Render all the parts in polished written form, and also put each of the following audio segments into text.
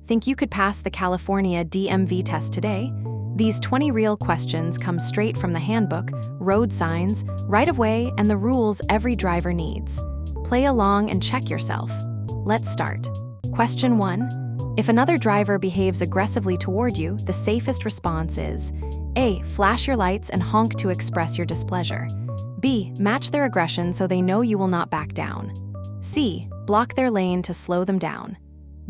Think you could pass the California DMV test today? These 20 real questions come straight from the handbook, road signs, right-of-way, and the rules every driver needs. Play along and check yourself. Let's start. Question 1. If another driver behaves aggressively toward you, the safest response is A. Flash your lights and honk to express your displeasure. B. Match their aggression so they know you will not back down. C. Block their lane to slow them down.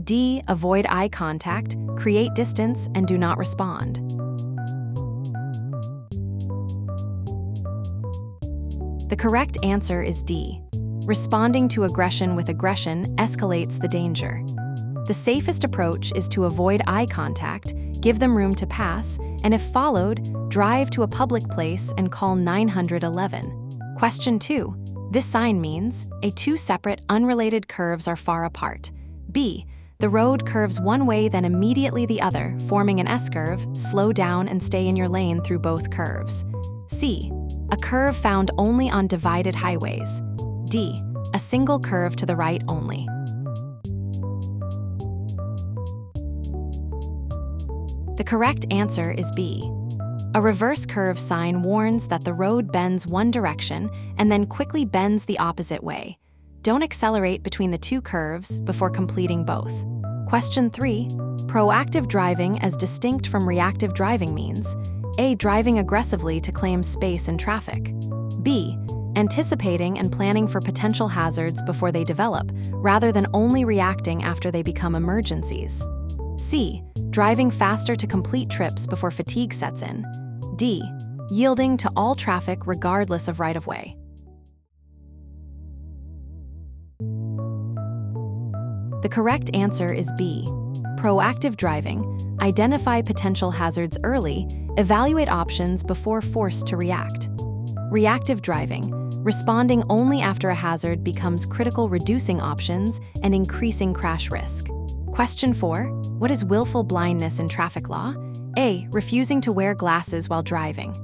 D. Avoid eye contact, create distance, and do not respond. The correct answer is D. Responding to aggression with aggression escalates the danger. The safest approach is to avoid eye contact, give them room to pass, and if followed, drive to a public place and call 911. Question 2. This sign means A. Two separate, unrelated curves are far apart. B. The road curves one way then immediately the other, forming an S-curve. Slow down and stay in your lane through both curves. C. A curve found only on divided highways. D. A single curve to the right only. The correct answer is B. A reverse curve sign warns that the road bends one direction and then quickly bends the opposite way. Don't accelerate between the two curves before completing both. Question 3. Proactive driving as distinct from reactive driving means A. Driving aggressively to claim space in traffic. B. Anticipating and planning for potential hazards before they develop, rather than only reacting after they become emergencies. C. Driving faster to complete trips before fatigue sets in. D. Yielding to all traffic regardless of right-of-way. The correct answer is B. Proactive driving. Identify potential hazards early, evaluate options before forced to react. Reactive driving. Responding only after a hazard becomes critical, reducing options and increasing crash risk. Question 4. What is willful blindness in traffic law? A. Refusing to wear glasses while driving.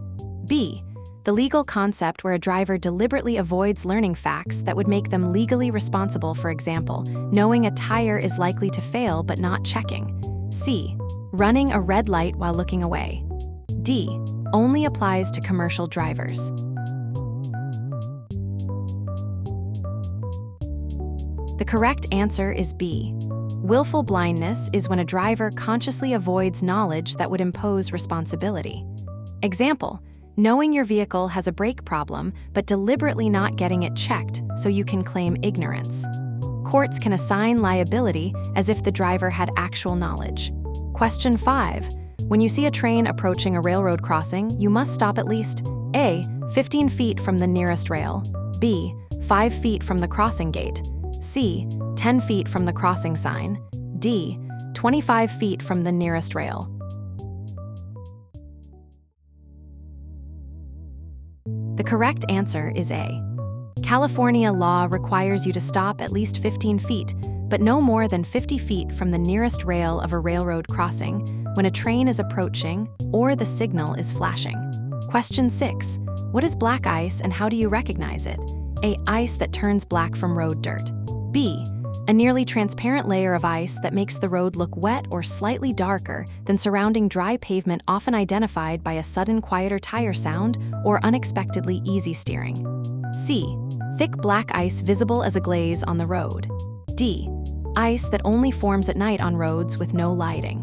B. The legal concept where a driver deliberately avoids learning facts that would make them legally responsible, for example, knowing a tire is likely to fail but not checking. C. Running a red light while looking away. D. Only applies to commercial drivers. The correct answer is B. Willful blindness is when a driver consciously avoids knowledge that would impose responsibility. Example: knowing your vehicle has a brake problem but deliberately not getting it checked so you can claim ignorance. Courts can assign liability as if the driver had actual knowledge. Question 5. When you see a train approaching a railroad crossing, you must stop at least A. 15 feet from the nearest rail. B. 5 feet from the crossing gate. C. 10 feet from the crossing sign. D. 25 feet from the nearest rail. The correct answer is A. California law requires you to stop at least 15 feet, but no more than 50 feet from the nearest rail of a railroad crossing when a train is approaching or the signal is flashing. Question 6. What is black ice and how do you recognize it? A. Ice that turns black from road dirt. B. A nearly transparent layer of ice that makes the road look wet or slightly darker than surrounding dry pavement, often identified by a sudden quieter tire sound or unexpectedly easy steering. C. Thick black ice visible as a glaze on the road. D. Ice that only forms at night on roads with no lighting.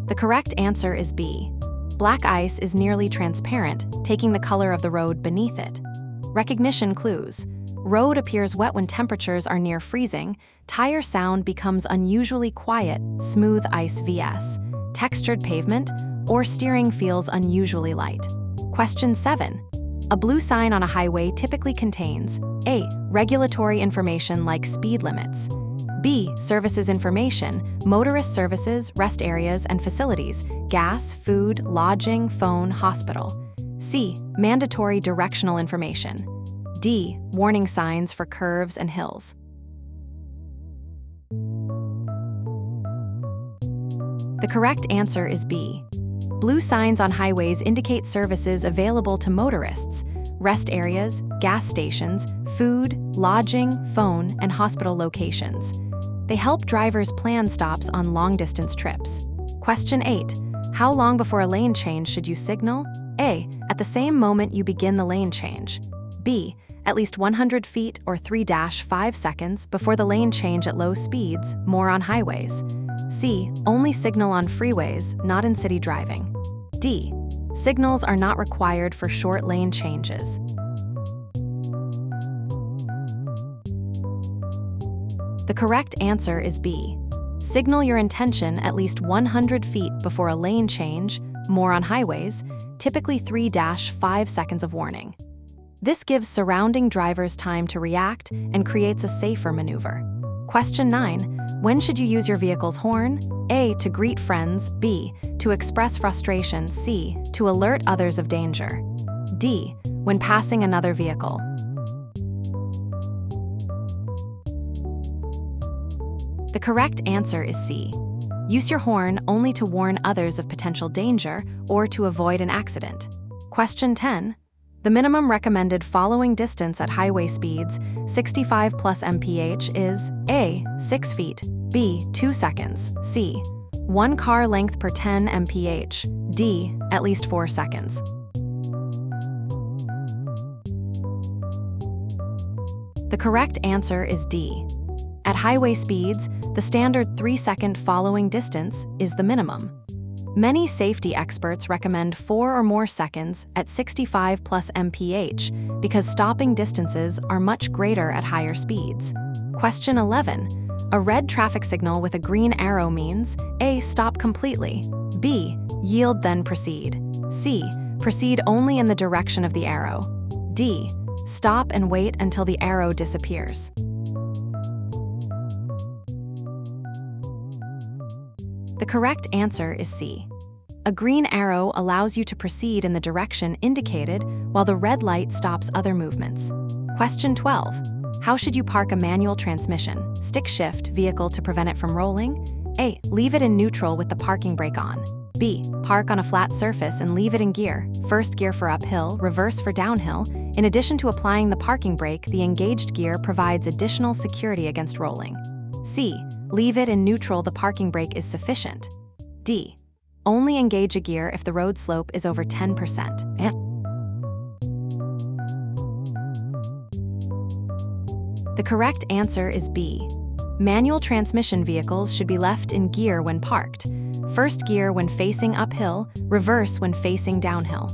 The correct answer is B. Black ice is nearly transparent, taking the color of the road beneath it. Recognition clues. Road appears wet when temperatures are near freezing. Tire sound becomes unusually quiet, smooth ice vs. textured pavement, or steering feels unusually light. Question 7. A blue sign on a highway typically contains A. Regulatory information like speed limits. B. Services information, motorist services, rest areas and facilities, gas, food, lodging, phone, hospital. C. Mandatory directional information. D. Warning signs for curves and hills. The correct answer is B. Blue signs on highways indicate services available to motorists: rest areas, gas stations, food, lodging, phone, and hospital locations. They help drivers plan stops on long-distance trips. Question 8. How long before a lane change should you signal? A. At the same moment you begin the lane change. B. At least 100 feet or 3-5 seconds before the lane change at low speeds, more on highways. C. Only signal on freeways, not in city driving. D. Signals are not required for short lane changes. The correct answer is B. Signal your intention at least 100 feet before a lane change, more on highways, typically 3-5 seconds of warning. This gives surrounding drivers time to react and creates a safer maneuver. Question 9. When should you use your vehicle's horn? A. To greet friends. B. To express frustration. C. To alert others of danger. D. When passing another vehicle. The correct answer is C. Use your horn only to warn others of potential danger or to avoid an accident. Question 10. The minimum recommended following distance at highway speeds 65 plus mph is A. 6 feet, B. 2 seconds, C. 1 car length per 10 mph, D. At least 4 seconds. The correct answer is D. At highway speeds, the standard 3-second following distance is the minimum. Many safety experts recommend 4 or more seconds at 65 plus mph because stopping distances are much greater at higher speeds. Question 11. A red traffic signal with a green arrow means A. Stop completely, B. Yield then proceed, C. Proceed only in the direction of the arrow, D. Stop and wait until the arrow disappears. The correct answer is C. A green arrow allows you to proceed in the direction indicated while the red light stops other movements. Question 12. How should you park a manual transmission, stick shift vehicle to prevent it from rolling? A. Leave it in neutral with the parking brake on. B. Park on a flat surface and leave it in gear, first gear for uphill, reverse for downhill. In addition to applying the parking brake, the engaged gear provides additional security against rolling. C. Leave it in neutral, the parking brake is sufficient. D. Only engage a gear if the road slope is over 10%. The correct answer is B. Manual transmission vehicles should be left in gear when parked. First gear when facing uphill, reverse when facing downhill.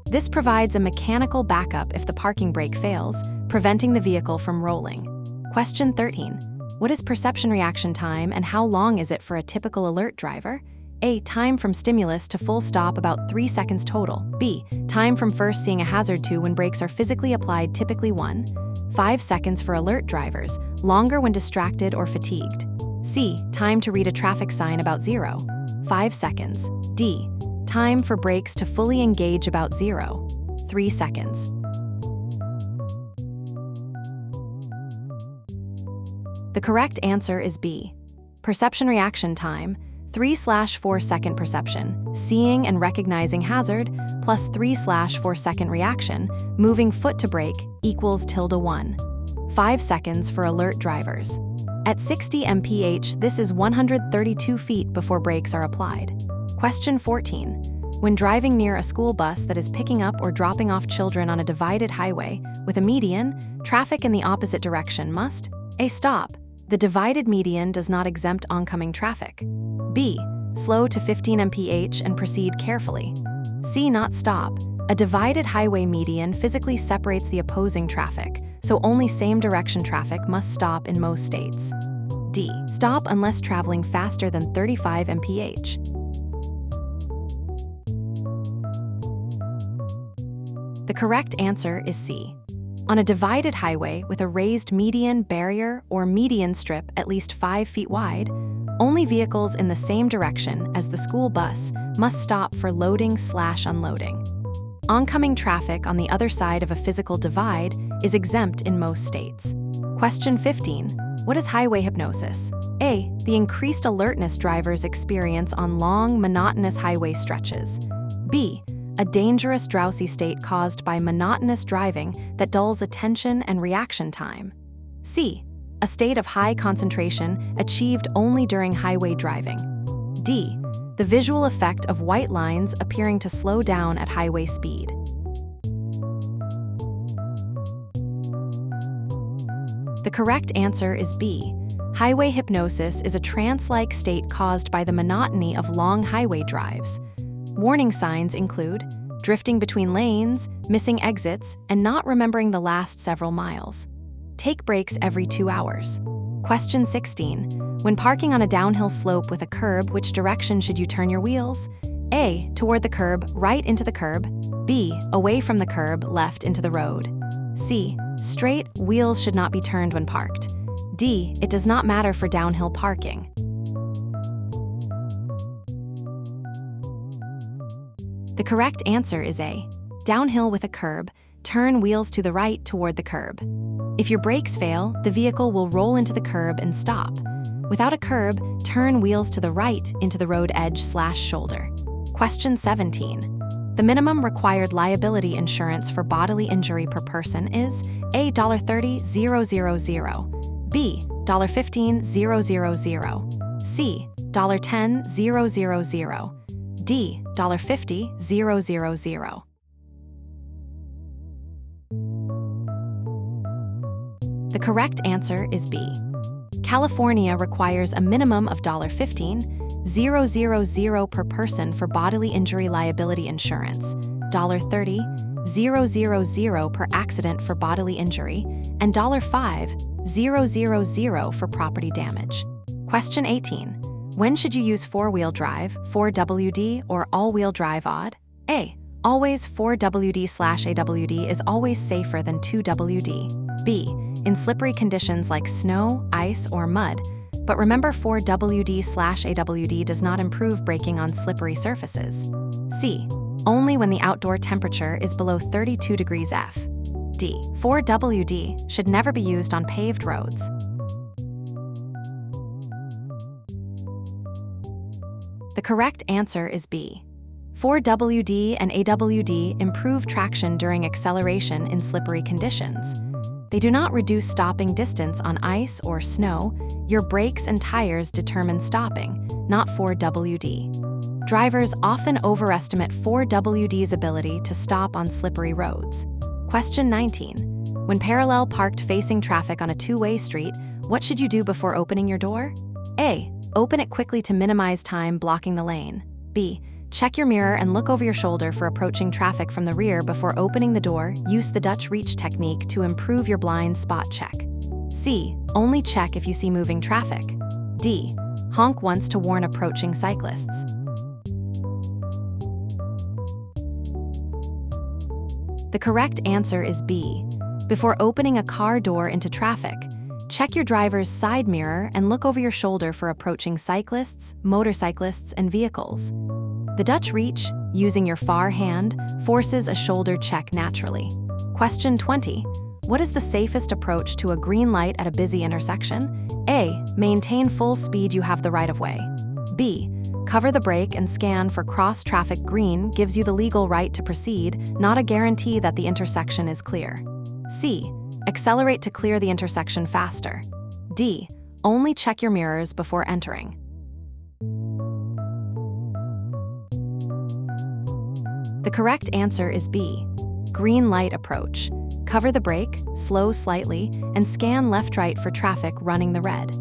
This provides a mechanical backup if the parking brake fails, preventing the vehicle from rolling. Question 13. What is perception reaction time and how long is it for a typical alert driver? A. Time from stimulus to full stop about 3 seconds total. B. Time from first seeing a hazard to when brakes are physically applied, typically 1.5 seconds for alert drivers, longer when distracted or fatigued. C. Time to read a traffic sign about 0.5 seconds. D. Time for brakes to fully engage about 0.3 seconds. The correct answer is B. Perception reaction time, 3/4 second perception, seeing and recognizing hazard, plus 3/4 second reaction, moving foot to brake, equals ~1.5 seconds for alert drivers. At 60 mph, this is 132 feet before brakes are applied. Question 14. When driving near a school bus that is picking up or dropping off children on a divided highway with a median, traffic in the opposite direction must A. Stop. The divided median does not exempt oncoming traffic. B. Slow to 15 mph and proceed carefully. C. Not stop. A divided highway median physically separates the opposing traffic, so only same direction traffic must stop in most states. D. Stop unless traveling faster than 35 mph. The correct answer is C. On a divided highway with a raised median, barrier, or median strip at least 5 feet wide, only vehicles in the same direction as the school bus must stop for loading/unloading. Oncoming traffic on the other side of a physical divide is exempt in most states. Question 15. What is highway hypnosis? A. The increased alertness drivers experience on long, monotonous highway stretches. B. A dangerous drowsy state caused by monotonous driving that dulls attention and reaction time. C. A state of high concentration achieved only during highway driving. D. The visual effect of white lines appearing to slow down at highway speed. The correct answer is B. Highway hypnosis is a trance-like state caused by the monotony of long highway drives. Warning signs include drifting between lanes, missing exits, and not remembering the last several miles. Take breaks every 2 hours. Question 16. When parking on a downhill slope with a curb, which direction should you turn your wheels? A. Toward the curb, right into the curb. B. Away from the curb, left into the road. C. Straight, wheels should not be turned when parked. D. It does not matter for downhill parking. The correct answer is A. Downhill with a curb, turn wheels to the right toward the curb. If your brakes fail, the vehicle will roll into the curb and stop. Without a curb, turn wheels to the right into the road edge/shoulder. Question 17. The minimum required liability insurance for bodily injury per person is A. $30,000, B. $15,000, C. $10,000, D. $50,000. The correct answer is B. California requires a minimum of $15,000 per person for bodily injury liability insurance, $30,000 per accident for bodily injury, and $5,000 for property damage. Question 18. When should you use four-wheel drive, 4WD, or all-wheel drive odd? A. Always 4WD/AWD is always safer than 2WD. B. In slippery conditions like snow, ice, or mud, but remember 4WD/AWD does not improve braking on slippery surfaces. C. Only when the outdoor temperature is below 32 degrees F. D. 4WD should never be used on paved roads. The correct answer is B. 4WD and AWD improve traction during acceleration in slippery conditions. They do not reduce stopping distance on ice or snow. Your brakes and tires determine stopping, not 4WD. Drivers often overestimate 4WD's ability to stop on slippery roads. Question 19. When parallel parked facing traffic on a two-way street, what should you do before opening your door? A. Open it quickly to minimize time blocking the lane. B. Check your mirror and look over your shoulder for approaching traffic from the rear before opening the door. Use the Dutch reach technique to improve your blind spot check. C. Only check if you see moving traffic. D. Honk once to warn approaching cyclists. The correct answer is B. Before opening a car door into traffic, check your driver's side mirror and look over your shoulder for approaching cyclists, motorcyclists, and vehicles. The Dutch reach, using your far hand, forces a shoulder check naturally. Question 20. What is the safest approach to a green light at a busy intersection? A. Maintain full speed, you have the right-of-way. B. Cover the brake and scan for cross-traffic. Green gives you the legal right to proceed, not a guarantee that the intersection is clear. C. Accelerate to clear the intersection faster. D. Only check your mirrors before entering. The correct answer is B. Green light approach. Cover the brake, slow slightly, and scan left-right for traffic running the red.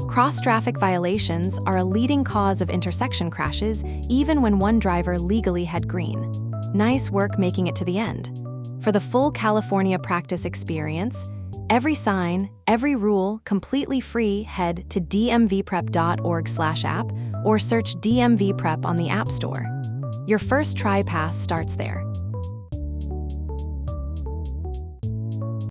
Cross-traffic violations are a leading cause of intersection crashes, even when one driver legally had green. Nice work making it to the end. For the full California practice experience, every sign, every rule, completely free, head to dmvprep.org/app or search DMV Prep on the App Store. Your first try pass starts there.